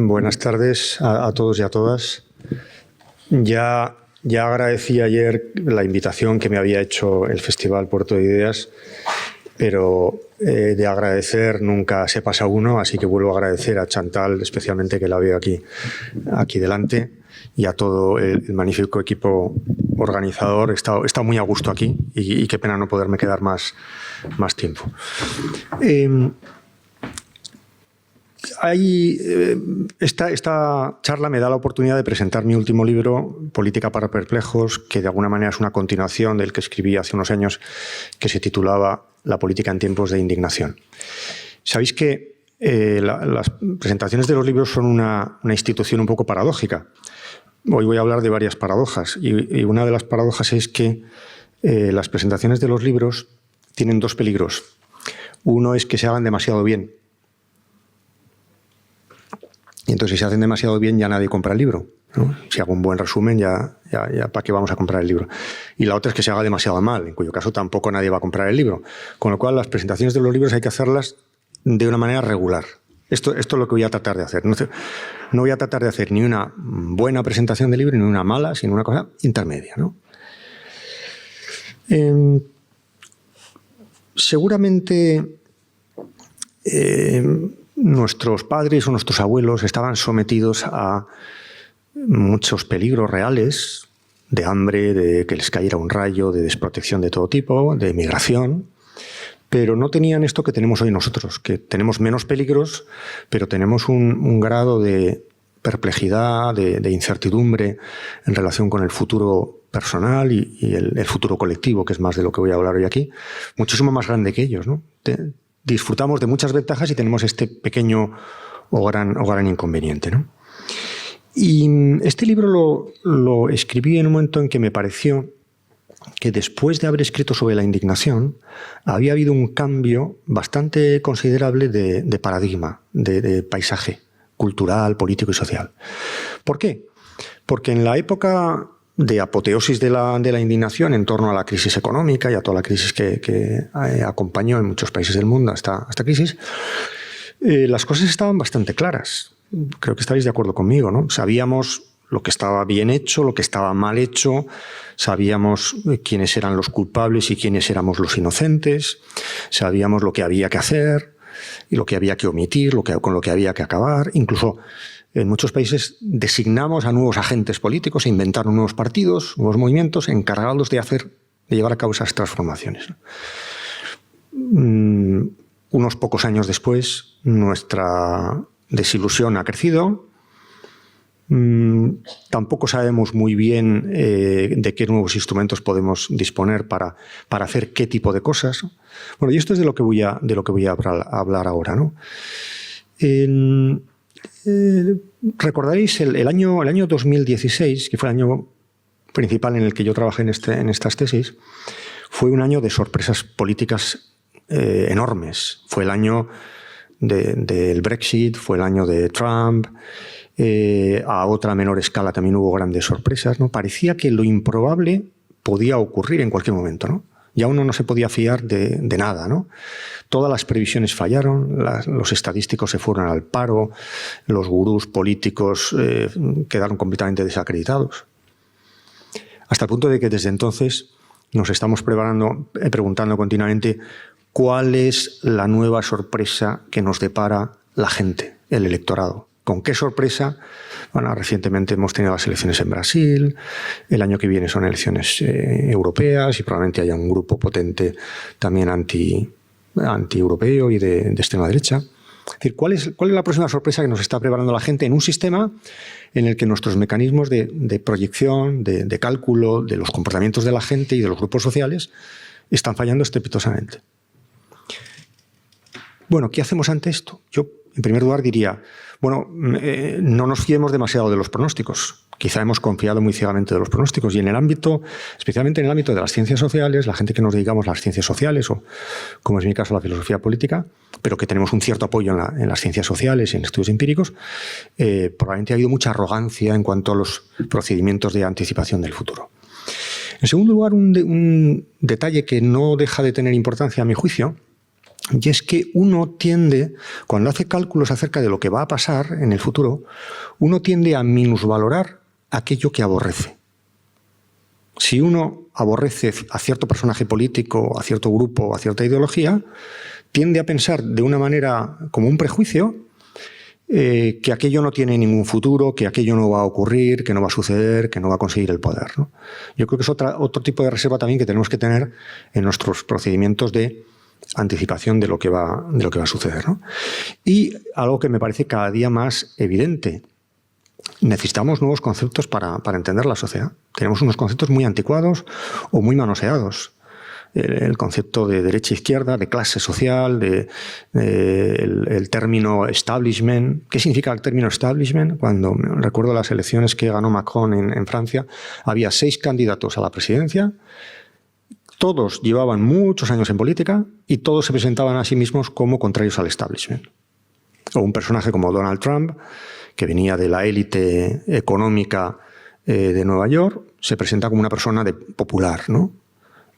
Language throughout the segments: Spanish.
Buenas tardes a todos y a todas. Ya agradecí ayer la invitación que me había hecho el Festival Puerto de Ideas, pero de agradecer nunca se pasa uno, así que vuelvo a agradecer a Chantal, especialmente, que la veo aquí delante, y a todo el magnífico equipo organizador. He estado muy a gusto aquí y qué pena no poderme quedar más tiempo. Esta charla me da la oportunidad de presentar mi último libro, Política para perplejos, que de alguna manera es una continuación del que escribí hace unos años, que se titulaba La política en tiempos de indignación. Sabéis que las presentaciones de los libros son una institución un poco paradójica. Hoy voy a hablar de varias paradojas, y una de las paradojas es que las presentaciones de los libros tienen dos peligros. Uno es que se hagan demasiado bien. Y entonces, si se hacen demasiado bien, ya nadie compra el libro, ¿no? Si hago un buen resumen, ya ¿para qué vamos a comprar el libro? Y la otra es que se haga demasiado mal, en cuyo caso tampoco nadie va a comprar el libro. Con lo cual, las presentaciones de los libros hay que hacerlas de una manera regular. Esto es lo que voy a tratar de hacer. No voy a tratar de hacer ni una buena presentación del libro ni una mala, sino una cosa intermedia, ¿no? Seguramente nuestros padres o nuestros abuelos estaban sometidos a muchos peligros reales, de hambre, de que les cayera un rayo, de desprotección de todo tipo, de migración, pero no tenían esto que tenemos hoy nosotros, que tenemos menos peligros, pero tenemos un grado de perplejidad, de incertidumbre en relación con el futuro personal y el futuro colectivo, que es más de lo que voy a hablar hoy aquí, muchísimo más grande que ellos, ¿no? Disfrutamos de muchas ventajas y tenemos este pequeño o gran inconveniente, ¿no? Y este libro lo escribí en un momento en que me pareció que después de haber escrito sobre la indignación había habido un cambio bastante considerable de paradigma, de paisaje cultural, político y social. ¿Por qué? Porque en la época de apoteosis de la indignación en torno a la crisis económica y a toda la crisis que acompañó en muchos países del mundo a esta crisis, las cosas estaban bastante claras. Creo que estaréis de acuerdo conmigo, ¿no? Sabíamos lo que estaba bien hecho, lo que estaba mal hecho, sabíamos quiénes eran los culpables y quiénes éramos los inocentes, sabíamos lo que había que hacer y lo que había que omitir, con lo que había que acabar. Incluso en muchos países designamos a nuevos agentes políticos e inventaron nuevos partidos, nuevos movimientos encargados de llevar a cabo esas transformaciones. Unos pocos años después, nuestra desilusión ha crecido. Tampoco sabemos muy bien de qué nuevos instrumentos podemos disponer para hacer qué tipo de cosas. Bueno, y esto es de lo que voy a hablar ahora, ¿no? Recordaréis el año 2016, que fue el año principal en el que yo trabajé en estas tesis, fue un año de sorpresas políticas enormes. Fue el año del Brexit, fue el año de Trump. A otra menor escala también hubo grandes sorpresas, ¿no? Parecía que lo improbable podía ocurrir en cualquier momento, ¿no? Ya uno no se podía fiar de nada, ¿no? Todas las previsiones fallaron, los estadísticos se fueron al paro, los gurús políticos quedaron completamente desacreditados. Hasta el punto de que desde entonces nos estamos preguntando continuamente cuál es la nueva sorpresa que nos depara la gente, el electorado. ¿Con qué sorpresa? Bueno, recientemente hemos tenido las elecciones en Brasil, el año que viene son elecciones europeas y probablemente haya un grupo potente también anti-europeo y de extrema derecha. Es decir, ¿cuál es la próxima sorpresa que nos está preparando la gente en un sistema en el que nuestros mecanismos de proyección, de cálculo de los comportamientos de la gente y de los grupos sociales están fallando estrepitosamente? Bueno, ¿qué hacemos ante esto? Yo, en primer lugar, diría, bueno, no nos fiemos demasiado de los pronósticos. Quizá hemos confiado muy ciegamente de los pronósticos y especialmente en el ámbito de las ciencias sociales, la gente que nos dedicamos a las ciencias sociales o, como es mi caso, la filosofía política, pero que tenemos un cierto apoyo en las ciencias sociales y en estudios empíricos, probablemente ha habido mucha arrogancia en cuanto a los procedimientos de anticipación del futuro. En segundo lugar, un detalle que no deja de tener importancia a mi juicio Y es que uno tiende, cuando hace cálculos acerca de lo que va a pasar en el futuro, uno tiende a minusvalorar aquello que aborrece. Si uno aborrece a cierto personaje político, a cierto grupo, a cierta ideología, tiende a pensar de una manera como un prejuicio que aquello no tiene ningún futuro, que aquello no va a ocurrir, que no va a suceder, que no va a conseguir el poder, ¿no? Yo creo que es otro tipo de reserva también que tenemos que tener en nuestros procedimientos de anticipación de lo que va a suceder, ¿no? Y algo que me parece cada día más evidente: necesitamos nuevos conceptos para entender la sociedad. Tenemos unos conceptos muy anticuados o muy manoseados. El concepto de derecha-izquierda, de clase social, el término establishment. ¿Qué significa el término establishment? Cuando recuerdo las elecciones que ganó Macron en Francia, había 6 candidatos a la presidencia. Todos llevaban muchos años en política y todos se presentaban a sí mismos como contrarios al establishment. O un personaje como Donald Trump, que venía de la élite económica de Nueva York, se presenta como una persona popular, ¿no?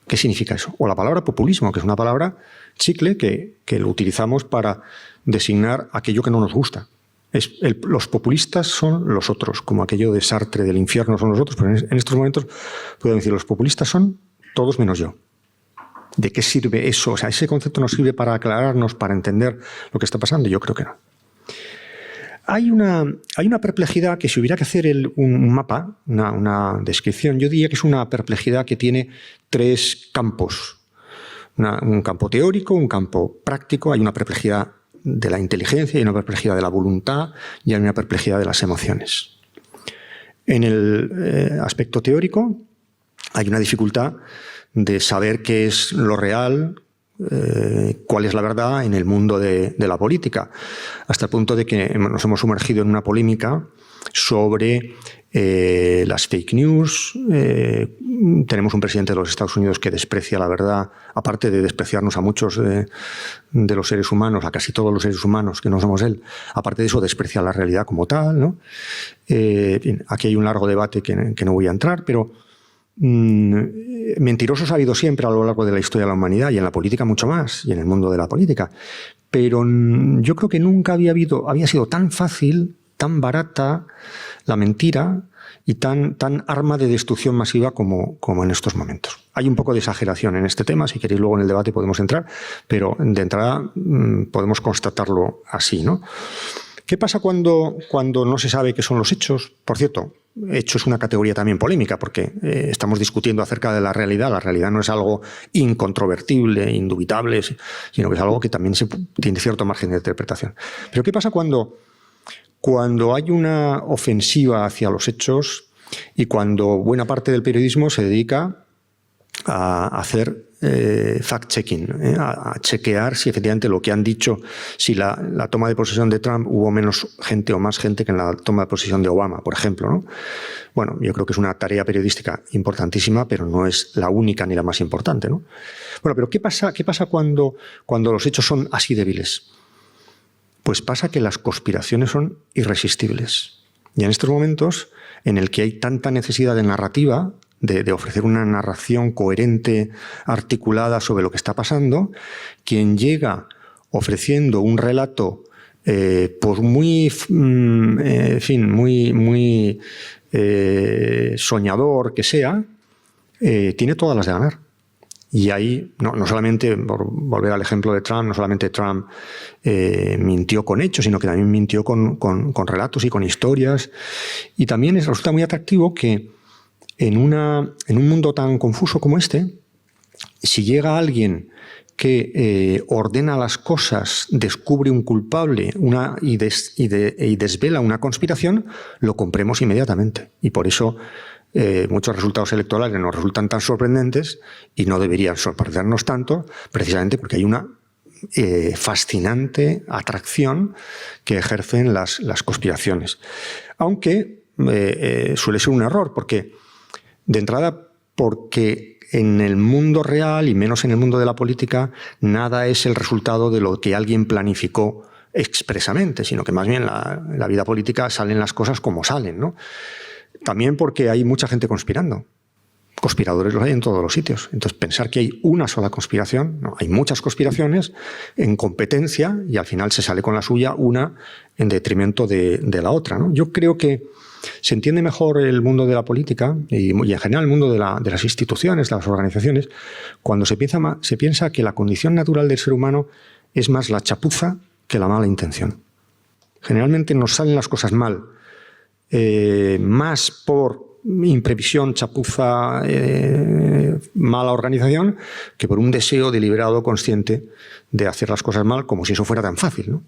¿Qué significa eso? O la palabra populismo, que es una palabra chicle que lo utilizamos para designar aquello que no nos gusta. Los populistas son los otros, como aquello de Sartre, del infierno son los otros, pero en estos momentos podemos decir los populistas son todos menos yo. ¿De qué sirve eso? O sea, ¿ese concepto nos sirve para aclararnos, para entender lo que está pasando? Yo creo que no. Hay una perplejidad que, si hubiera que hacer un mapa, una descripción, yo diría que es una perplejidad que tiene 3 campos. Un campo teórico, un campo práctico, hay una perplejidad de la inteligencia, hay una perplejidad de la voluntad y hay una perplejidad de las emociones. En el aspecto teórico hay una dificultad de saber qué es lo real, cuál es la verdad en el mundo de la política, hasta el punto de que nos hemos sumergido en una polémica sobre las fake news. Tenemos un presidente de los Estados Unidos que desprecia la verdad, aparte de despreciarnos a muchos de los seres humanos, a casi todos los seres humanos que no somos él, aparte de eso desprecia la realidad como tal, ¿no? Aquí hay un largo debate que no voy a entrar, pero mentirosos ha habido siempre a lo largo de la historia de la humanidad, y en la política mucho más, y en el mundo de la política. Pero yo creo que nunca había sido tan fácil, tan barata la mentira y tan arma de destrucción masiva como en estos momentos. Hay un poco de exageración en este tema, si queréis luego en el debate podemos entrar, pero de entrada podemos constatarlo así, ¿no? ¿Qué pasa cuando no se sabe qué son los hechos? Por cierto, hecho es una categoría también polémica, porque estamos discutiendo acerca de la realidad. La realidad no es algo incontrovertible, indubitable, sino que es algo que también tiene cierto margen de interpretación. Pero ¿qué pasa cuando hay una ofensiva hacia los hechos y cuando buena parte del periodismo se dedica a hacer fact-checking, a chequear si efectivamente lo que han dicho, si la toma de posesión de Trump hubo menos gente o más gente que en la toma de posesión de Obama, por ejemplo, ¿no? Bueno, yo creo que es una tarea periodística importantísima, pero no es la única ni la más importante, ¿no? Bueno, pero ¿qué pasa cuando los hechos son así débiles? Pues pasa que las conspiraciones son irresistibles. Y en estos momentos, en el que hay tanta necesidad de narrativa, de ofrecer una narración coherente, articulada sobre lo que está pasando, quien llega ofreciendo un relato pues muy soñador que sea, tiene todas las de ganar. Y ahí, no solamente, por volver al ejemplo de Trump, no solamente Trump mintió con hechos, sino que también mintió con relatos y con historias. Y también resulta muy atractivo que en un mundo tan confuso como este, si llega alguien que ordena las cosas, descubre un culpable y desvela una conspiración, lo compremos inmediatamente. Y por eso muchos resultados electorales nos resultan tan sorprendentes y no deberían sorprendernos tanto, precisamente porque hay una fascinante atracción que ejercen las conspiraciones. Aunque suele ser un error, porque de entrada, porque en el mundo real, y menos en el mundo de la política, nada es el resultado de lo que alguien planificó expresamente, sino que más bien en la vida política salen las cosas como salen, ¿no? También porque hay mucha gente conspirando. conspiradores los hay en todos los sitios. Entonces, pensar que hay una sola conspiración, no, hay muchas conspiraciones en competencia y al final se sale con la suya una en detrimento de la otra, ¿no? Yo creo que se entiende mejor el mundo de la política y en general el mundo de las instituciones, de las organizaciones, cuando se piensa que la condición natural del ser humano es más la chapuza que la mala intención. Generalmente nos salen las cosas mal, más por imprevisión, chapuza, mala organización, que por un deseo deliberado, consciente de hacer las cosas mal, como si eso fuera tan fácil, ¿no?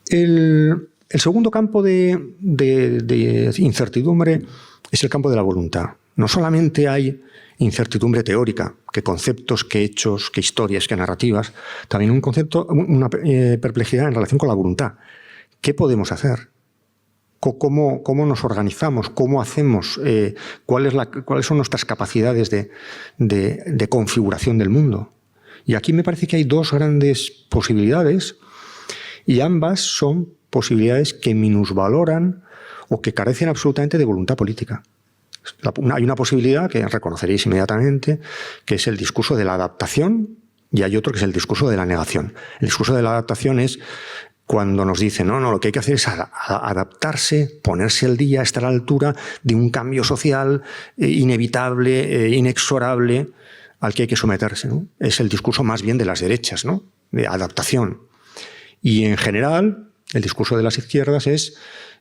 El segundo campo de incertidumbre es el campo de la voluntad. No solamente hay incertidumbre teórica, que conceptos, que hechos, que historias, que narrativas, también una perplejidad en relación con la voluntad. ¿Qué podemos hacer? ¿Cómo nos organizamos? ¿Cómo hacemos? ¿Cuáles son nuestras capacidades de configuración del mundo? Y aquí me parece que hay dos grandes posibilidades y ambas son posibilidades que minusvaloran o que carecen absolutamente de voluntad política. Hay una posibilidad que reconoceréis inmediatamente, que es el discurso de la adaptación, y hay otro que es el discurso de la negación. El discurso de la adaptación es cuando nos dicen, no, lo que hay que hacer es adaptarse, ponerse al día, estar a la altura de un cambio social inevitable, inexorable, al que hay que someterse, ¿no? Es el discurso más bien de las derechas, ¿no? De adaptación. Y en general, el discurso de las izquierdas es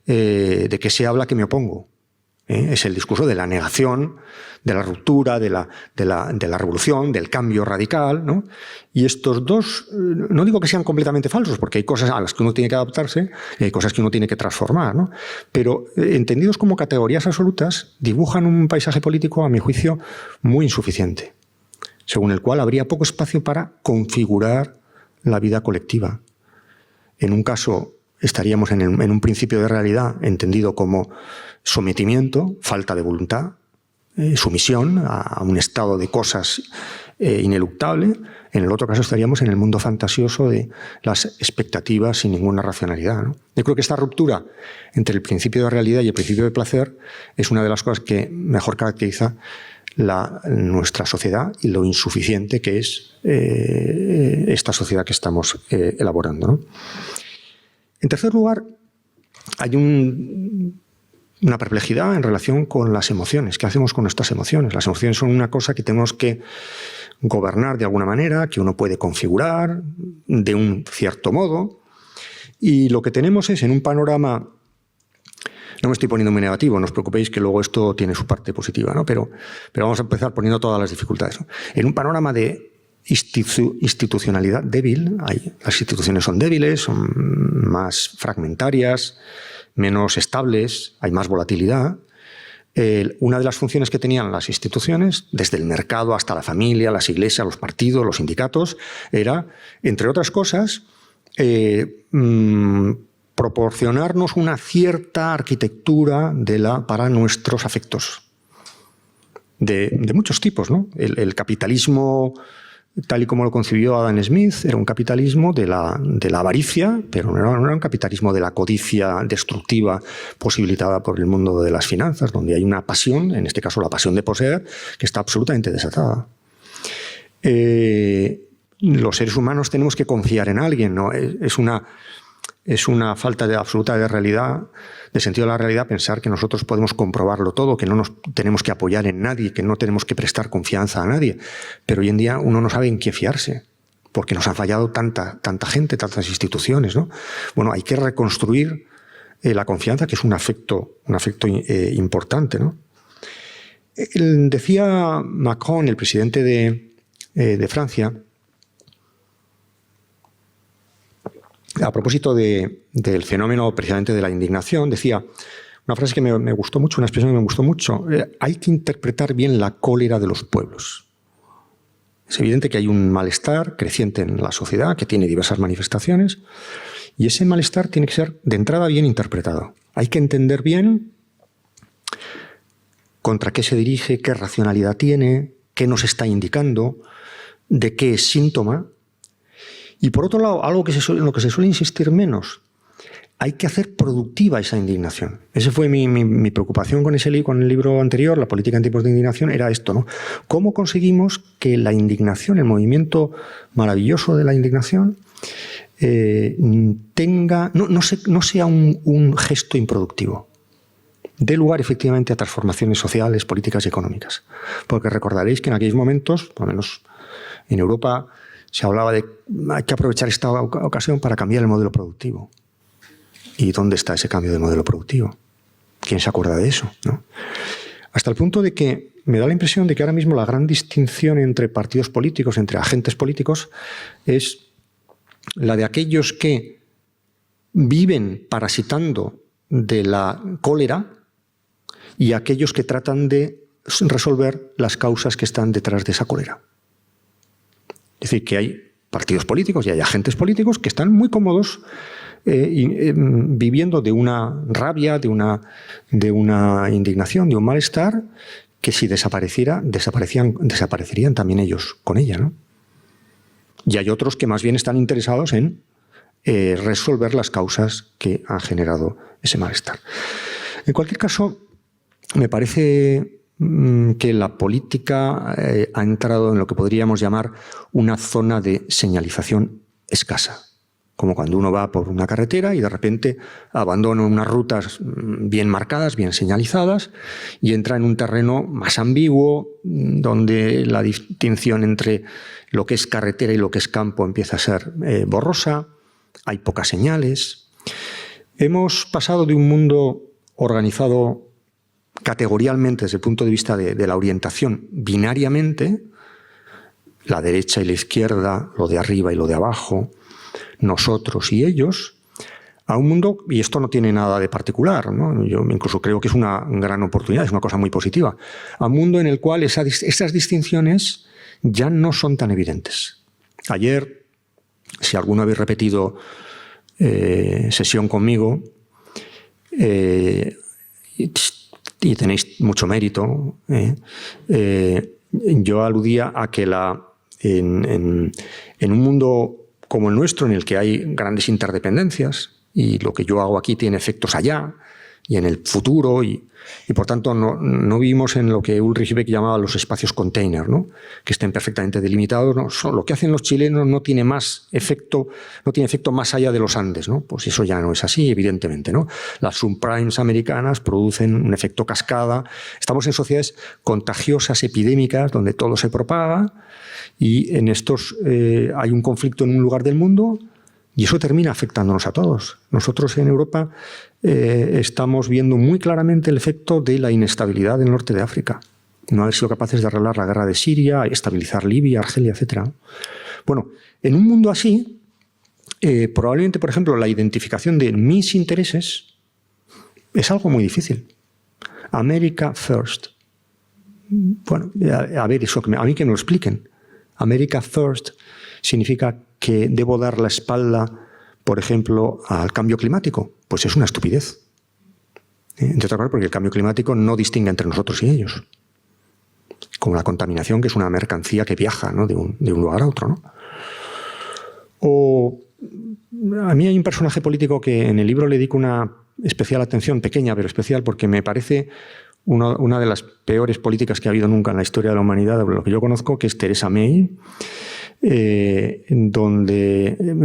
de qué se habla que me opongo. Es el discurso de la negación, de la ruptura, de la revolución, del cambio radical, ¿no? Y estos dos, no digo que sean completamente falsos, porque hay cosas a las que uno tiene que adaptarse y hay cosas que uno tiene que transformar, ¿no? Pero entendidos como categorías absolutas, dibujan un paisaje político, a mi juicio, muy insuficiente, según el cual habría poco espacio para configurar la vida colectiva. En un caso estaríamos en un principio de realidad entendido como sometimiento, falta de voluntad, sumisión a un estado de cosas ineluctable. En el otro caso estaríamos en el mundo fantasioso de las expectativas sin ninguna racionalidad, ¿no? Yo creo que esta ruptura entre el principio de realidad y el principio de placer es una de las cosas que mejor caracteriza nuestra sociedad y lo insuficiente que es esta sociedad que estamos elaborando, ¿no? En tercer lugar, hay una perplejidad en relación con las emociones. ¿Qué hacemos con nuestras emociones? Las emociones son una cosa que tenemos que gobernar de alguna manera, que uno puede configurar de un cierto modo. Y lo que tenemos es en un panorama, no me estoy poniendo muy negativo, no os preocupéis que luego esto tiene su parte positiva, ¿no? Pero vamos a empezar poniendo todas las dificultades, ¿no? En un panorama de institucionalidad débil, las instituciones son débiles, son más fragmentarias, menos estables, hay más volatilidad. Una de las funciones que tenían las instituciones, desde el mercado hasta la familia, las iglesias, los partidos, los sindicatos, era, entre otras cosas, proporcionarnos una cierta arquitectura para nuestros afectos. De muchos tipos, ¿no? El capitalismo, tal y como lo concibió Adam Smith, era un capitalismo de la avaricia, pero no era un capitalismo de la codicia destructiva posibilitada por el mundo de las finanzas, donde hay una pasión, en este caso la pasión de poseer, que está absolutamente desatada. Los seres humanos tenemos que confiar en alguien, ¿no? Es una falta absoluta de realidad, de sentido de la realidad, pensar que nosotros podemos comprobarlo todo, que no nos tenemos que apoyar en nadie, que no tenemos que prestar confianza a nadie. Pero hoy en día uno no sabe en qué fiarse, porque nos han fallado tanta gente, tantas instituciones, ¿no? Bueno, hay que reconstruir la confianza, que es un afecto importante, ¿no? Decía Macron, el presidente de Francia, a propósito del fenómeno precisamente de la indignación, decía una frase que me gustó mucho, una expresión que me gustó mucho: hay que interpretar bien la cólera de los pueblos. Es evidente que hay un malestar creciente en la sociedad que tiene diversas manifestaciones y ese malestar tiene que ser de entrada bien interpretado. Hay que entender bien contra qué se dirige, qué racionalidad tiene, qué nos está indicando, de qué es síntoma. Y por otro lado, algo en lo que se suele insistir menos, hay que hacer productiva esa indignación. Esa fue mi preocupación con el libro anterior, La política en tiempos de indignación, era esto, ¿no? ¿Cómo conseguimos que la indignación, el movimiento maravilloso de la indignación, no sea un gesto improductivo? Dé lugar efectivamente a transformaciones sociales, políticas y económicas. Porque recordaréis que en aquellos momentos, por lo menos en Europa, se hablaba de hay que aprovechar esta ocasión para cambiar el modelo productivo. ¿Y dónde está ese cambio de modelo productivo? ¿Quién se acuerda de eso, ¿no? Hasta el punto de que me da la impresión de que ahora mismo la gran distinción entre partidos políticos, entre agentes políticos, es la de aquellos que viven parasitando de la cólera y aquellos que tratan de resolver las causas que están detrás de esa cólera. Es decir, que hay partidos políticos y hay agentes políticos que están muy cómodos viviendo de una rabia, de una indignación, de un malestar, que si desaparecerían también ellos con ella, ¿no? Y hay otros que más bien están interesados en resolver las causas que han generado ese malestar. En cualquier caso, me parece que la política ha entrado en lo que podríamos llamar una zona de señalización escasa. Como cuando uno va por una carretera y de repente abandona unas rutas bien marcadas, bien señalizadas, y entra en un terreno más ambiguo, donde la distinción entre lo que es carretera y lo que es campo empieza a ser borrosa, hay pocas señales. Hemos pasado de un mundo organizado categorialmente desde el punto de vista de la orientación binariamente, la derecha y la izquierda, lo de arriba y lo de abajo, nosotros y ellos, a un mundo, y esto no tiene nada de particular, ¿no? Yo incluso creo que es una gran oportunidad, es una cosa muy positiva, a un mundo en el cual esas distinciones ya no son tan evidentes. Ayer, si alguno habéis repetido sesión conmigo, y tenéis mucho mérito, yo aludía a que en un mundo como el nuestro, en el que hay grandes interdependencias, y lo que yo hago aquí tiene efectos allá y en el futuro, y por tanto no vivimos en lo que Ulrich Beck llamaba los espacios container, ¿no? Que estén perfectamente delimitados. ¿No? Lo que hacen los chilenos no tiene efecto más allá de los Andes, ¿no? Pues eso ya no es así, evidentemente, ¿no? Las subprimes americanas producen un efecto cascada. Estamos en sociedades contagiosas, epidémicas, donde todo se propaga, y en estos hay un conflicto en un lugar del mundo y eso termina afectándonos a todos. Nosotros en Europa estamos viendo muy claramente el efecto de la inestabilidad del norte de África. No haber sido capaces de arreglar la guerra de Siria, estabilizar Libia, Argelia, etc. Bueno, en un mundo así, probablemente, por ejemplo, la identificación de mis intereses es algo muy difícil. America first. Bueno, a ver, eso a mí que me lo expliquen. America first significa que debo dar la espalda, por ejemplo, al cambio climático. Pues es una estupidez. Entre otras cosas, porque el cambio climático no distingue entre nosotros y ellos. Como la contaminación, que es una mercancía que viaja, ¿no? de un lugar a otro, ¿no? O a mí hay un personaje político que en el libro le dedico una especial atención, pequeña pero especial, porque me parece una de las peores políticas que ha habido nunca en la historia de la humanidad, de lo que yo conozco, que es Theresa May,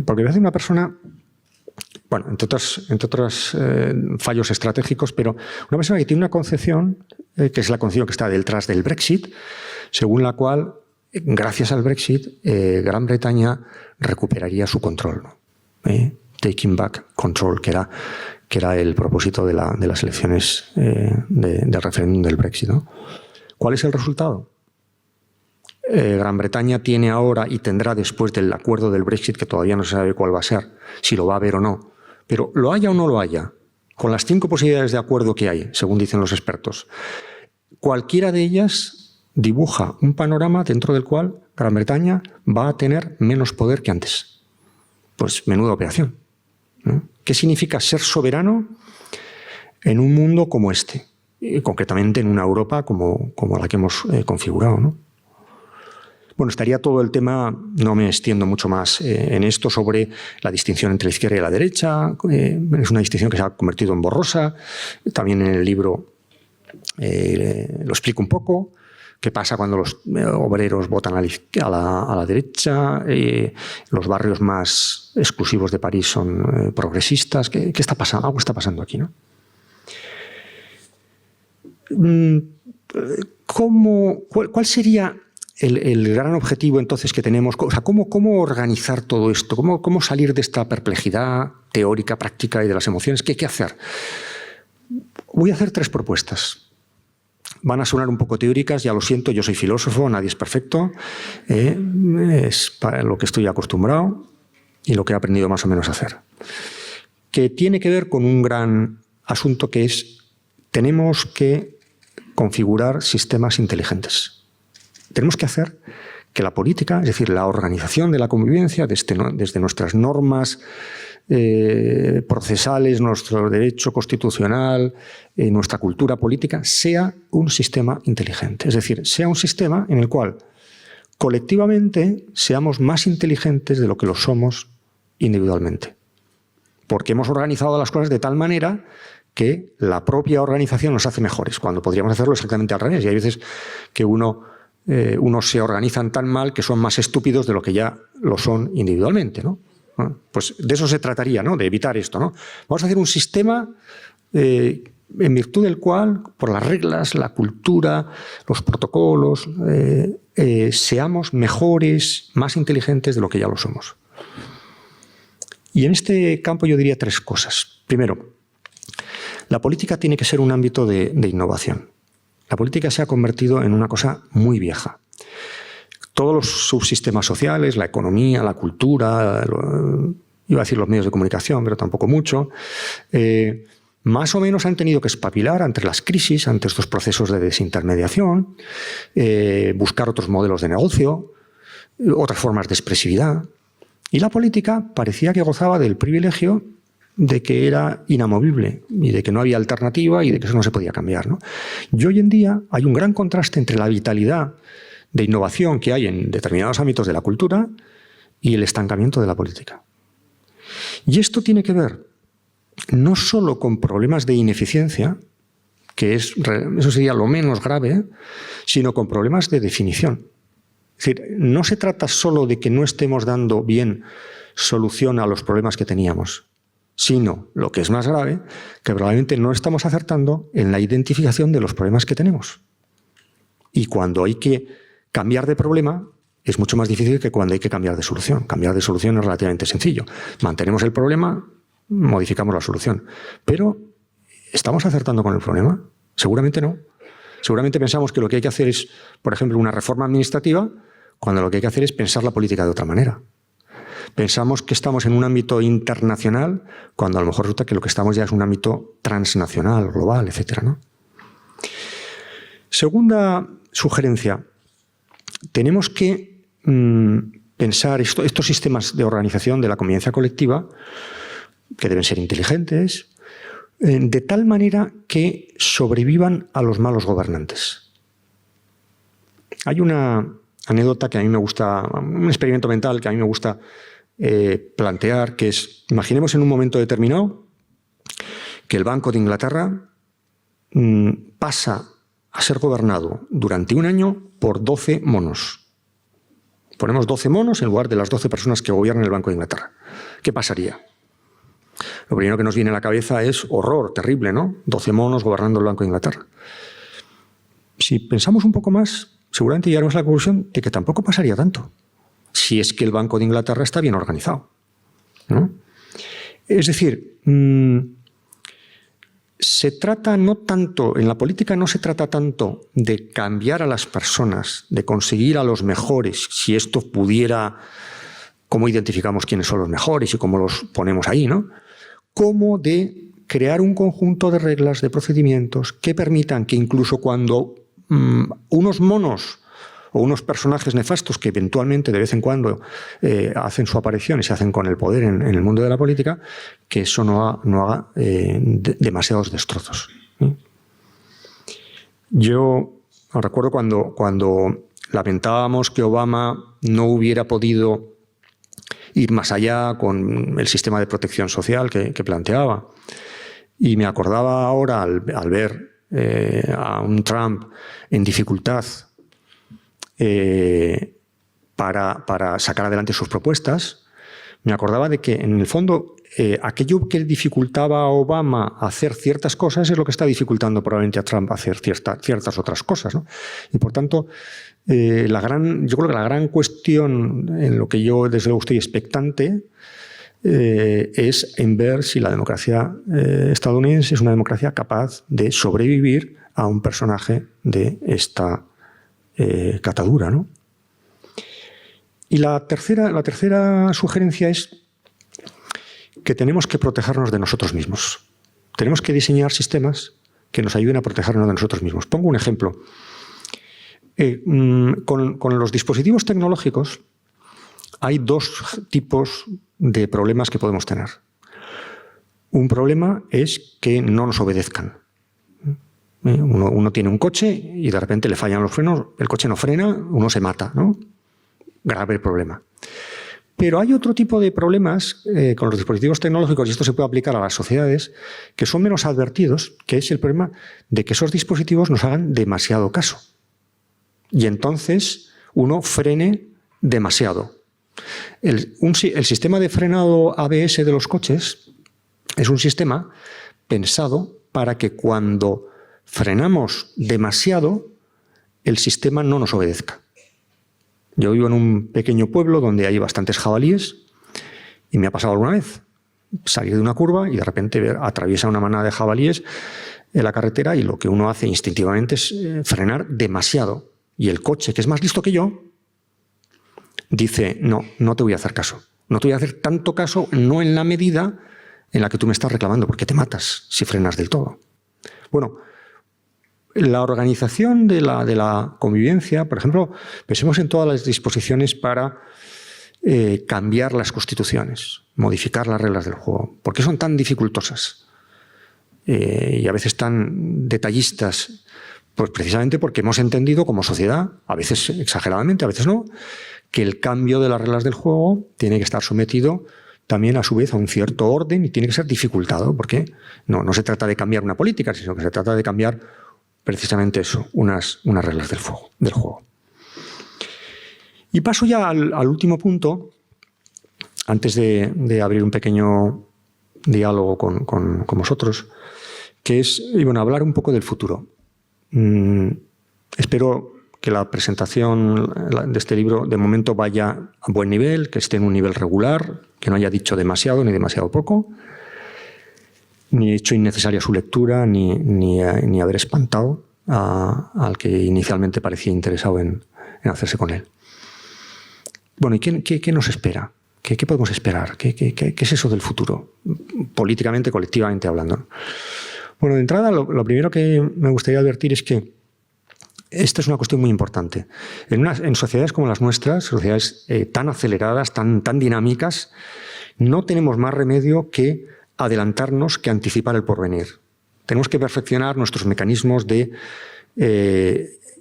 porque me hace una persona, bueno, entre otros fallos estratégicos, pero una persona que tiene una concepción, que es la concepción que está detrás del Brexit, según la cual, gracias al Brexit, Gran Bretaña recuperaría su control, ¿no? Taking back control, que era el propósito de las elecciones del referéndum del Brexit, ¿no? ¿Cuál es el resultado? Gran Bretaña tiene ahora y tendrá después del acuerdo del Brexit, que todavía no se sabe cuál va a ser, si lo va a haber o no, pero lo haya o no lo haya, con las 5 posibilidades de acuerdo que hay, según dicen los expertos, cualquiera de ellas dibuja un panorama dentro del cual Gran Bretaña va a tener menos poder que antes. Pues menuda operación, ¿no? ¿Qué significa ser soberano en un mundo como este? Y concretamente en una Europa como la que hemos configurado, ¿no? Bueno, estaría todo el tema, no me extiendo mucho más en esto, sobre la distinción entre la izquierda y la derecha. Es una distinción que se ha convertido en borrosa. También en el libro lo explico un poco. ¿Qué pasa cuando los obreros votan a la derecha? Los barrios más exclusivos de París son progresistas. ¿Qué está pasando? Algo está pasando aquí, ¿no? ¿Cuál sería el gran objetivo entonces que tenemos? O sea, ¿cómo organizar todo esto? ¿Cómo salir de esta perplejidad teórica, práctica y de las emociones? ¿Qué hay que hacer? Voy a hacer 3 propuestas. Van a sonar un poco teóricas, ya lo siento, yo soy filósofo, nadie es perfecto. Es para lo que estoy acostumbrado y lo que he aprendido más o menos a hacer. Que tiene que ver con un gran asunto que es: tenemos que configurar sistemas inteligentes. Tenemos que hacer que la política, es decir, la organización de la convivencia, desde nuestras normas procesales, nuestro derecho constitucional, nuestra cultura política, sea un sistema inteligente. Es decir, sea un sistema en el cual colectivamente seamos más inteligentes de lo que lo somos individualmente. Porque hemos organizado las cosas de tal manera que la propia organización nos hace mejores, cuando podríamos hacerlo exactamente al revés. Y hay veces que unos se organizan tan mal que son más estúpidos de lo que ya lo son individualmente, ¿no? Pues de eso se trataría, ¿no? De evitar esto, ¿no? Vamos a hacer un sistema en virtud del cual, por las reglas, la cultura, los protocolos, seamos mejores, más inteligentes de lo que ya lo somos. Y en este campo yo diría 3 cosas. Primero, la política tiene que ser un ámbito de innovación. La política se ha convertido en una cosa muy vieja. Todos los subsistemas sociales, la economía, la cultura, iba a decir los medios de comunicación, pero tampoco mucho, más o menos han tenido que espabilar ante las crisis, ante estos procesos de desintermediación, buscar otros modelos de negocio, otras formas de expresividad. Y la política parecía que gozaba del privilegio de que era inamovible y de que no había alternativa y de que eso no se podía cambiar, ¿no? Y hoy en día hay un gran contraste entre la vitalidad de innovación que hay en determinados ámbitos de la cultura y el estancamiento de la política. Y esto tiene que ver no solo con problemas de ineficiencia, que eso sería lo menos grave, sino con problemas de definición. Es decir, no se trata solo de que no estemos dando bien solución a los problemas que teníamos, sino, lo que es más grave, que probablemente no estamos acertando en la identificación de los problemas que tenemos. Y cuando hay que cambiar de problema, es mucho más difícil que cuando hay que cambiar de solución. Cambiar de solución es relativamente sencillo. Mantenemos el problema, modificamos la solución. Pero, ¿estamos acertando con el problema? Seguramente no. Seguramente pensamos que lo que hay que hacer es, por ejemplo, una reforma administrativa, cuando lo que hay que hacer es pensar la política de otra manera. Pensamos que estamos en un ámbito internacional, cuando a lo mejor resulta que lo que estamos ya es un ámbito transnacional, global, etc., ¿no? Segunda sugerencia. Tenemos que pensar estos sistemas de organización de la convivencia colectiva, que deben ser inteligentes, de tal manera que sobrevivan a los malos gobernantes. Hay una anécdota que a mí me gusta, un experimento mental que a mí me gusta plantear, que es: imaginemos en un momento determinado que el Banco de Inglaterra pasa a ser gobernado durante un año por 12 monos. Ponemos 12 monos en lugar de las 12 personas que gobiernan el Banco de Inglaterra. ¿Qué pasaría? Lo primero que nos viene a la cabeza es horror, terrible, ¿no? 12 monos gobernando el Banco de Inglaterra. Si pensamos un poco más, seguramente llegaremos a la conclusión de que tampoco pasaría tanto, si es que el Banco de Inglaterra está bien organizado, ¿no? Es decir, se trata no tanto, en la política no se trata tanto de cambiar a las personas, de conseguir a los mejores, si esto pudiera, cómo identificamos quiénes son los mejores y cómo los ponemos ahí, ¿no? Como de crear un conjunto de reglas, de procedimientos que permitan que incluso cuando unos monos o unos personajes nefastos que eventualmente de vez en cuando hacen su aparición y se hacen con el poder en el mundo de la política, que eso no haga demasiados destrozos. Yo recuerdo cuando lamentábamos que Obama no hubiera podido ir más allá con el sistema de protección social que planteaba. Y me acordaba ahora, al ver a un Trump en dificultad para sacar adelante sus propuestas, me acordaba de que, en el fondo, aquello que dificultaba a Obama hacer ciertas cosas es lo que está dificultando probablemente a Trump hacer ciertas otras cosas, ¿no? Y, por tanto, yo creo que la gran cuestión en lo que yo, desde luego, estoy expectante es en ver si la democracia estadounidense es una democracia capaz de sobrevivir a un personaje de esta catadura, ¿no? Y la tercera sugerencia es que tenemos que protegernos de nosotros mismos. Tenemos que diseñar sistemas que nos ayuden a protegernos de nosotros mismos. Pongo un ejemplo. Con los dispositivos tecnológicos hay dos tipos de problemas que podemos tener. Un problema es que no nos obedezcan. Uno tiene un coche y de repente le fallan los frenos, el coche no frena, uno se mata, ¿no? Grave problema. Pero hay otro tipo de problemas con los dispositivos tecnológicos, y esto se puede aplicar a las sociedades, que son menos advertidos, que es el problema de que esos dispositivos nos hagan demasiado caso. Y entonces uno frene demasiado. El sistema de frenado ABS de los coches es un sistema pensado para que cuando frenamos demasiado, el sistema no nos obedezca. Yo vivo en un pequeño pueblo donde hay bastantes jabalíes y me ha pasado alguna vez salir de una curva y de repente atraviesa una manada de jabalíes en la carretera y lo que uno hace instintivamente es frenar demasiado. Y el coche, que es más listo que yo, dice, no te voy a hacer caso. No te voy a hacer tanto caso, no en la medida en la que tú me estás reclamando, porque te matas si frenas del todo. Bueno, la organización de la convivencia, por ejemplo, pensemos en todas las disposiciones para cambiar las constituciones, modificar las reglas del juego. ¿Por qué son tan dificultosas? Y a veces tan detallistas. Pues precisamente porque hemos entendido como sociedad, a veces exageradamente, a veces no, que el cambio de las reglas del juego tiene que estar sometido también a su vez a un cierto orden y tiene que ser dificultado, porque no se trata de cambiar una política, sino que se trata de cambiar precisamente eso, unas reglas del juego. Y paso ya al último punto, antes de abrir un pequeño diálogo con vosotros, que es hablar un poco del futuro. Espero que la presentación de este libro de momento vaya a buen nivel, que esté en un nivel regular, que no haya dicho demasiado ni demasiado poco, ni hecho innecesaria su lectura, ni haber espantado al que inicialmente parecía interesado en hacerse con él. Bueno, ¿y qué nos espera? ¿Qué podemos esperar? ¿Qué es eso del futuro? Políticamente, colectivamente hablando. Bueno, de entrada, lo primero que me gustaría advertir es que esta es una cuestión muy importante. En sociedades como las nuestras, sociedades tan aceleradas, tan dinámicas, no tenemos más remedio que adelantarnos, que anticipar el porvenir. Tenemos que perfeccionar nuestros mecanismos de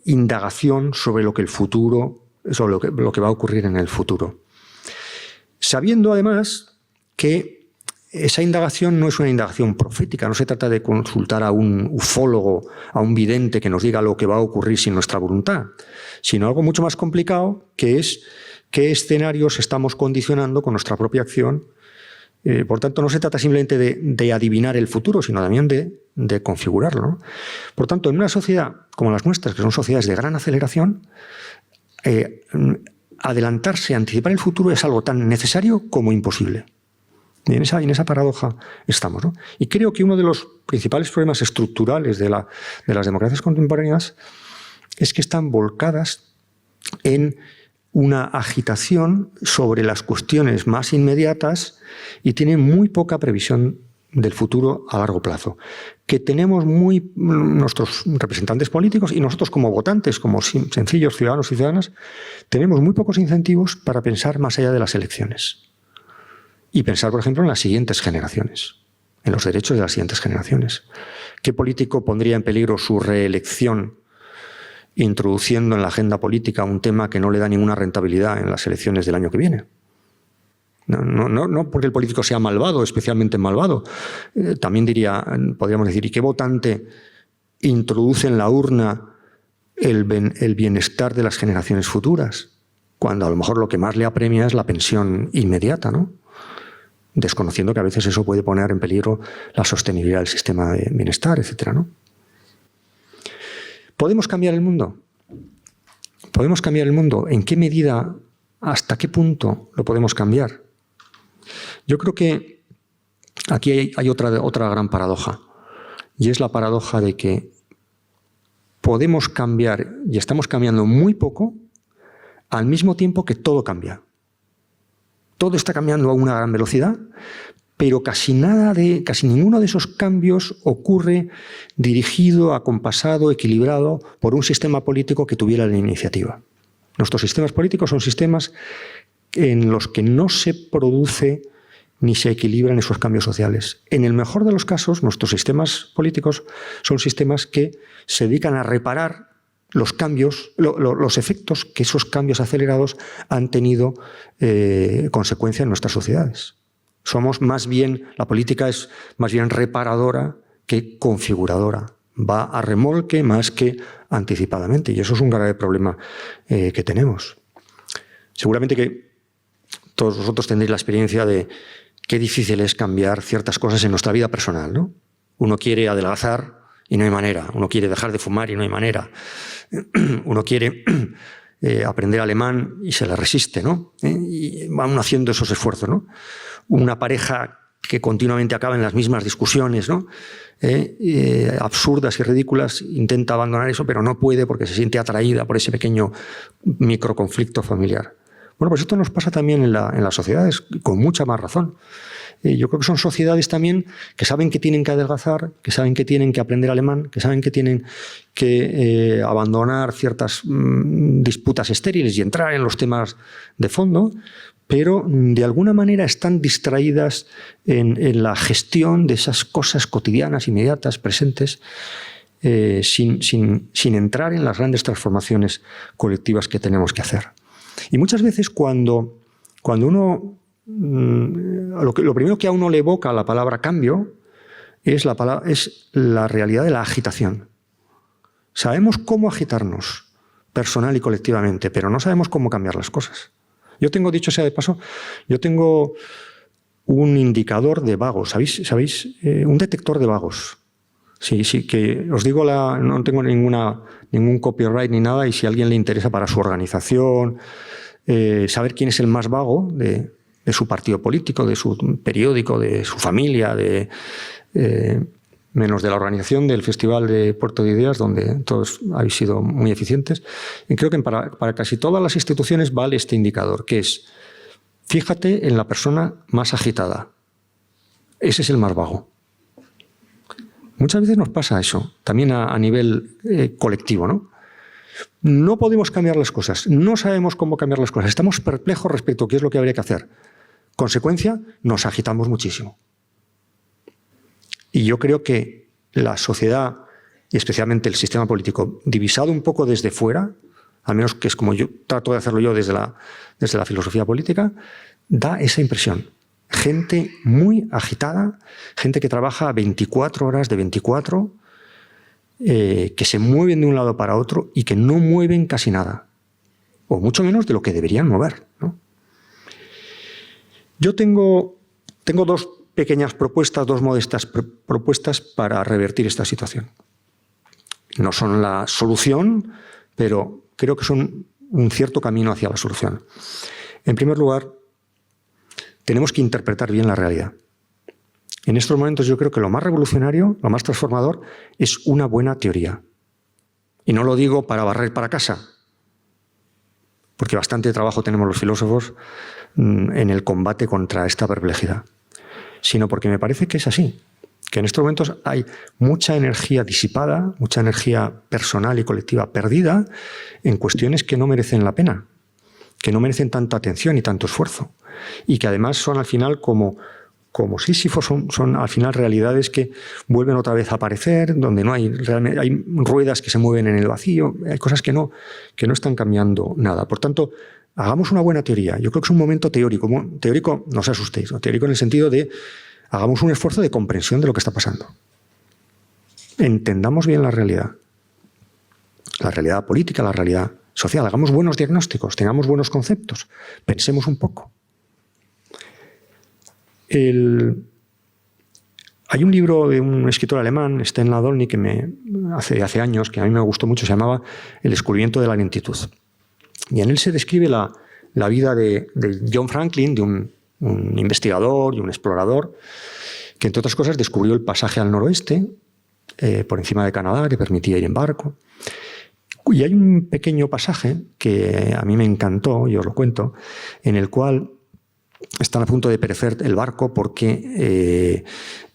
indagación sobre lo que el futuro, sobre lo que va a ocurrir en el futuro. Sabiendo además que esa indagación no es una indagación profética, no se trata de consultar a un ufólogo, a un vidente que nos diga lo que va a ocurrir sin nuestra voluntad, sino algo mucho más complicado, que es qué escenarios estamos condicionando con nuestra propia acción. Por tanto, no se trata simplemente de adivinar el futuro, sino también de configurarlo, ¿no? Por tanto, en una sociedad como las nuestras, que son sociedades de gran aceleración, adelantarse, anticipar el futuro es algo tan necesario como imposible. Y en esa paradoja estamos, ¿no? Y creo que uno de los principales problemas estructurales de las democracias contemporáneas es que están volcadas en una agitación sobre las cuestiones más inmediatas y tienen muy poca previsión del futuro a largo plazo. Que tenemos nuestros representantes políticos y nosotros como votantes, como sencillos ciudadanos y ciudadanas, tenemos muy pocos incentivos para pensar más allá de las elecciones. Y pensar, por ejemplo, en las siguientes generaciones, en los derechos de las siguientes generaciones. ¿Qué político pondría en peligro su reelección introduciendo en la agenda política un tema que no le da ninguna rentabilidad en las elecciones del año que viene. No porque el político sea malvado, especialmente malvado. También podríamos decir, ¿y qué votante introduce en la urna el bienestar de las generaciones futuras? Cuando a lo mejor lo que más le apremia es la pensión inmediata, ¿no? Desconociendo que a veces eso puede poner en peligro la sostenibilidad del sistema de bienestar, etcétera, ¿no? ¿Podemos cambiar el mundo? ¿Podemos cambiar el mundo? ¿En qué medida, hasta qué punto lo podemos cambiar? Yo creo que aquí hay otra gran paradoja, y es la paradoja de que podemos cambiar, y estamos cambiando muy poco, al mismo tiempo que todo cambia. Todo está cambiando a una gran velocidad, pero casi ninguno de esos cambios ocurre dirigido, acompasado, equilibrado por un sistema político que tuviera la iniciativa. Nuestros sistemas políticos son sistemas en los que no se produce ni se equilibran esos cambios sociales. En el mejor de los casos, nuestros sistemas políticos son sistemas que se dedican a reparar los cambios, los efectos que esos cambios acelerados han tenido consecuencia en nuestras sociedades. La política es más bien reparadora que configuradora. Va a remolque más que anticipadamente, y eso es un grave problema que tenemos. Seguramente que todos vosotros tendréis la experiencia de qué difícil es cambiar ciertas cosas en nuestra vida personal, ¿no? Uno quiere adelgazar y no hay manera. Uno quiere dejar de fumar y no hay manera. Uno quiere aprender alemán y se le resiste, ¿no? Y va uno haciendo esos esfuerzos, ¿no? Una pareja que continuamente acaba en las mismas discusiones, ¿no? Absurdas y ridículas, intenta abandonar eso, pero no puede porque se siente atraída por ese pequeño microconflicto familiar. Bueno, pues esto nos pasa también en las sociedades, con mucha más razón. Yo creo que son sociedades también que saben que tienen que adelgazar, que saben que tienen que aprender alemán, que saben que tienen que abandonar ciertas disputas estériles y entrar en los temas de fondo, pero de alguna manera están distraídas en la gestión de esas cosas cotidianas, inmediatas, presentes, sin entrar en las grandes transformaciones colectivas que tenemos que hacer. Y muchas veces cuando uno... Lo primero que a uno le evoca la palabra cambio es la realidad de la agitación. Sabemos cómo agitarnos personal y colectivamente, pero no sabemos cómo cambiar las cosas. Dicho sea de paso, yo tengo un indicador de vagos, ¿sabéis? Un detector de vagos. Sí, que os digo, no tengo ningún copyright ni nada, y si a alguien le interesa para su organización, saber quién es el más vago de su partido político, de su periódico, de su familia, menos de la organización del Festival de Puerto de Ideas, donde todos habéis sido muy eficientes. Y creo que para casi todas las instituciones vale este indicador, que es, fíjate en la persona más agitada. Ese es el más vago. Muchas veces nos pasa eso, también a nivel colectivo, ¿no? No podemos cambiar las cosas, no sabemos cómo cambiar las cosas, estamos perplejos respecto a qué es lo que habría que hacer. Consecuencia, nos agitamos muchísimo. Y yo creo que la sociedad, y especialmente el sistema político, divisado un poco desde fuera, al menos que es como yo trato de hacerlo yo desde la filosofía política, da esa impresión. Gente muy agitada, gente que trabaja 24 horas de 24, que se mueven de un lado para otro y que no mueven casi nada, o mucho menos de lo que deberían mover, ¿no? Yo tengo dos pequeñas propuestas, dos modestas propuestas para revertir esta situación. No son la solución, pero creo que son un cierto camino hacia la solución. En primer lugar, tenemos que interpretar bien la realidad. En estos momentos yo creo que lo más revolucionario, lo más transformador, es una buena teoría. Y no lo digo para barrer para casa, porque bastante trabajo tenemos los filósofos en el combate contra esta perplejidad, sino porque me parece que es así, que en estos momentos hay mucha energía disipada, mucha energía personal y colectiva perdida en cuestiones que no merecen la pena, que no merecen tanta atención y tanto esfuerzo, y que además son al final como como Sísifo son al final realidades que vuelven otra vez a aparecer, donde no hay realmente, hay ruedas que se mueven en el vacío, hay cosas que no están cambiando nada. Por tanto, hagamos una buena teoría. Yo creo que es un momento teórico. Teórico, no os asustéis, ¿no? Teórico en el sentido de hagamos un esfuerzo de comprensión de lo que está pasando. Entendamos bien la realidad política, la realidad social. Hagamos buenos diagnósticos, tengamos buenos conceptos, pensemos un poco. Hay un libro de un escritor alemán, Sten Ladolny, que hace años, que a mí me gustó mucho, se llamaba El descubrimiento de la lentitud. Y en él se describe la vida de John Franklin, de un investigador y un explorador, que entre otras cosas descubrió el pasaje al noroeste, por encima de Canadá, que permitía ir en barco. Y hay un pequeño pasaje que a mí me encantó, y os lo cuento, en el cual están a punto de perecer el barco porque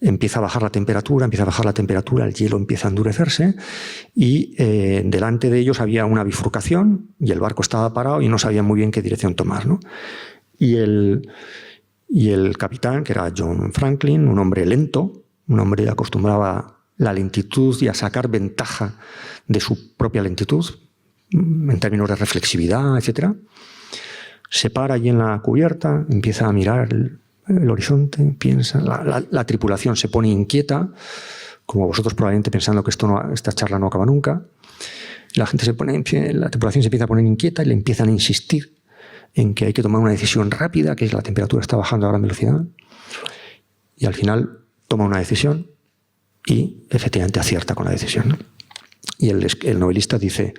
empieza a bajar la temperatura, el hielo empieza a endurecerse y delante de ellos había una bifurcación y el barco estaba parado y no sabían muy bien qué dirección tomar, ¿no? Y el capitán, que era John Franklin, un hombre lento, un hombre acostumbrado a la lentitud y a sacar ventaja de su propia lentitud en términos de reflexividad, etcétera, se para allí en la cubierta, empieza a mirar el horizonte, piensa, la tripulación se pone inquieta, como vosotros probablemente pensando que esta charla no acaba nunca. La tripulación se empieza a poner inquieta y le empiezan a insistir en que hay que tomar una decisión rápida, que la temperatura está bajando a gran velocidad. Y al final toma una decisión y efectivamente acierta con la decisión, ¿no? Y el novelista dice,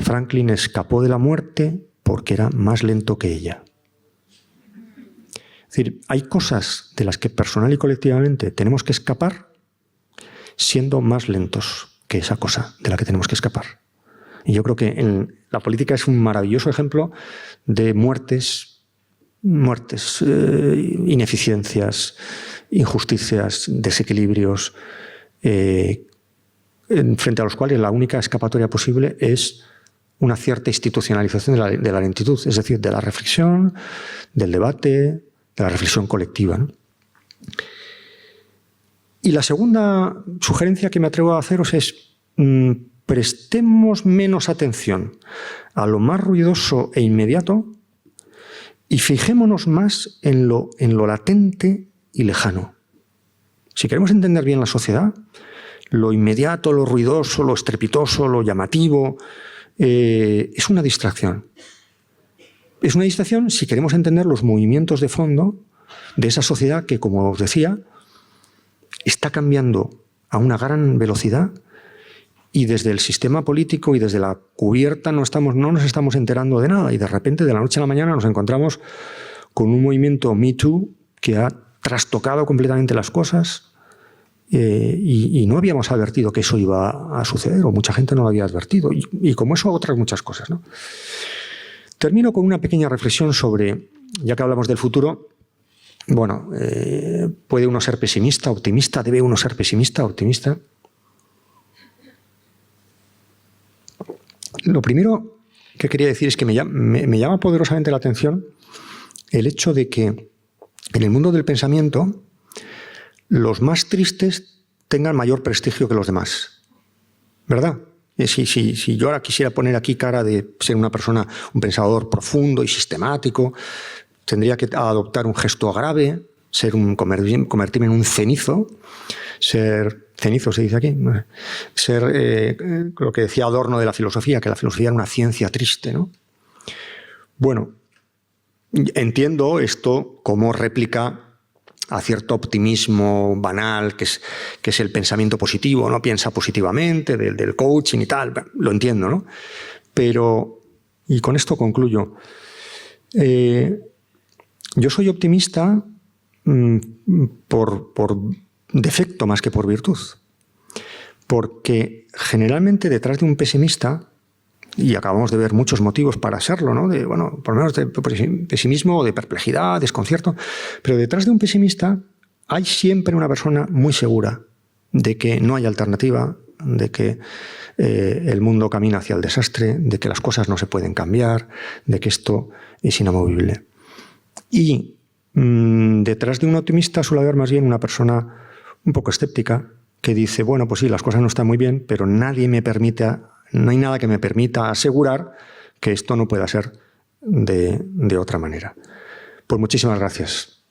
Franklin escapó de la muerte porque era más lento que ella. Es decir, hay cosas de las que personal y colectivamente tenemos que escapar siendo más lentos que esa cosa de la que tenemos que escapar. Y yo creo que la política es un maravilloso ejemplo de muertes, ineficiencias, injusticias, desequilibrios, frente a los cuales la única escapatoria posible es una cierta institucionalización de la lentitud, es decir, de la reflexión, del debate, de la reflexión colectiva, ¿no? Y la segunda sugerencia que me atrevo a haceros es prestemos menos atención a lo más ruidoso e inmediato y fijémonos más en lo latente y lejano. Si queremos entender bien la sociedad, lo inmediato, lo ruidoso, lo estrepitoso, lo llamativo, es una distracción. Es una distracción si queremos entender los movimientos de fondo de esa sociedad que, como os decía, está cambiando a una gran velocidad y desde el sistema político y desde la cubierta no nos estamos enterando de nada y de repente de la noche a la mañana nos encontramos con un movimiento Me Too que ha trastocado completamente las cosas. Y no habíamos advertido que eso iba a suceder, o mucha gente no lo había advertido, y como eso otras muchas cosas, ¿no? Termino con una pequeña reflexión sobre, ya que hablamos del futuro, bueno, ¿puede uno ser pesimista, optimista? ¿Debe uno ser pesimista, optimista? Lo primero que quería decir es que me llama poderosamente la atención el hecho de que en el mundo del pensamiento los más tristes tengan mayor prestigio que los demás, ¿verdad? Si yo ahora quisiera poner aquí cara de ser una persona, un pensador profundo y sistemático, tendría que adoptar un gesto grave, convertirme en un cenizo, cenizo se dice aquí, lo que decía Adorno de la filosofía, que la filosofía era una ciencia triste, ¿no? Bueno, entiendo esto como réplica a cierto optimismo banal, que es el pensamiento positivo, ¿no? Piensa positivamente, del coaching y tal, lo entiendo, ¿no? Pero, y con esto concluyo, yo soy optimista por defecto más que por virtud, porque generalmente detrás de un pesimista, y acabamos de ver muchos motivos para serlo, ¿no? Por lo menos de pesimismo o de perplejidad, desconcierto. Pero detrás de un pesimista hay siempre una persona muy segura de que no hay alternativa, de que el mundo camina hacia el desastre, de que las cosas no se pueden cambiar, de que esto es inamovible. Y Detrás de un optimista suele haber más bien una persona un poco escéptica que dice, bueno, pues sí, las cosas no están muy bien, pero no hay nada que me permita asegurar que esto no pueda ser de otra manera. Pues muchísimas gracias.